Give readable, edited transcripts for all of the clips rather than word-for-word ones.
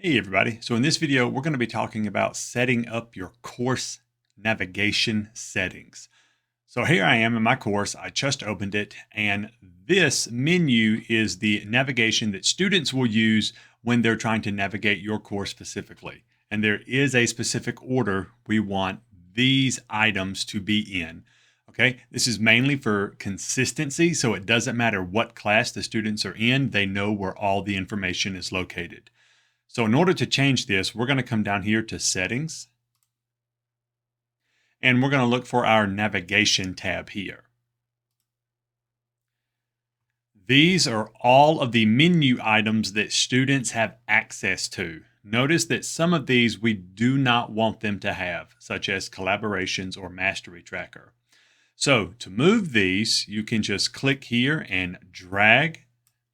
Hey everybody. So in this video, we're going to be talking about setting up your course navigation settings. So here I am in my course. I just opened it, and this menu is the navigation that students will use when they're trying to navigate your course specifically. And there is a specific order we want these items to be in. Okay, this is mainly for consistency, so it doesn't matter what class the students are in, they know where all the information is located. So in order to change this, we're going to come down here to Settings, and we're going to look for our Navigation tab here. These are all of the menu items that students have access to. Notice that some of these we do not want them to have, such as collaborations or mastery tracker. So to move these, you can just click here and drag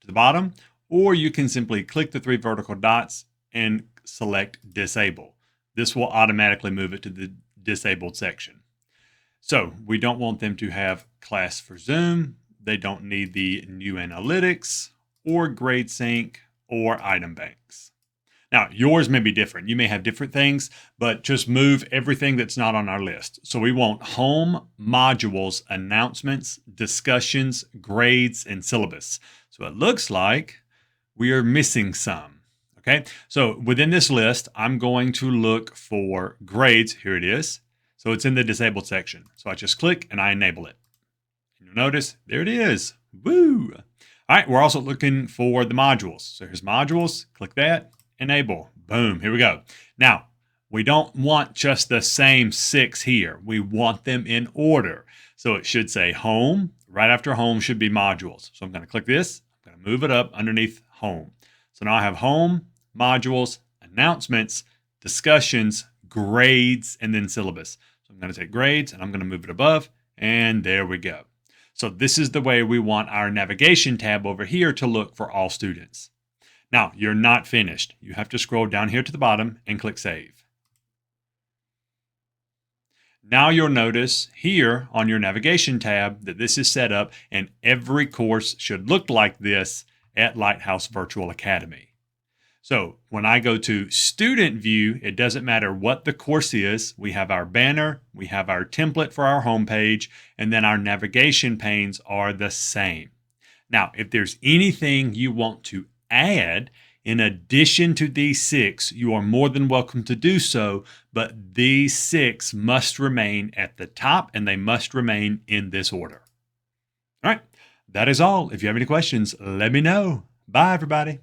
to the bottom, or you can simply click the three vertical dots and select disable. This will automatically move it to the disabled section. So we don't want them to have class for Zoom. They don't need the new analytics or grade sync or item banks. Now, yours may be different. You may have different things, but just move everything that's not on our list. So we want home, modules, announcements, discussions, grades, and syllabus. So it looks like we are missing some. Okay, so within this list, I'm going to look for grades. Here it is. So it's in the disabled section. So I just click and I enable it. And you'll notice, there it is. Woo! All right, we're also looking for the modules. So here's modules, click that, enable. Boom, here we go. Now, we don't want just the same 6 here. We want them in order. So it should say home. Right after home should be modules. So I'm going to click this. I'm going to move it up underneath home. So now I have home, modules, announcements, discussions, grades, and then syllabus. So I'm going to take grades and I'm going to move it above, and there we go. So this is the way we want our navigation tab over here to look for all students. Now, you're not finished. You have to scroll down here to the bottom and click Save. Now you'll notice here on your navigation tab that this is set up, and every course should look like this at Lighthouse Virtual Academy. So when I go to student view, it doesn't matter what the course is. We have our banner, we have our template for our homepage, and then our navigation panes are the same. Now, if there's anything you want to add in addition to these 6, you are more than welcome to do so, but these 6 must remain at the top and they must remain in this order. All right, that is all. If you have any questions, let me know. Bye, everybody.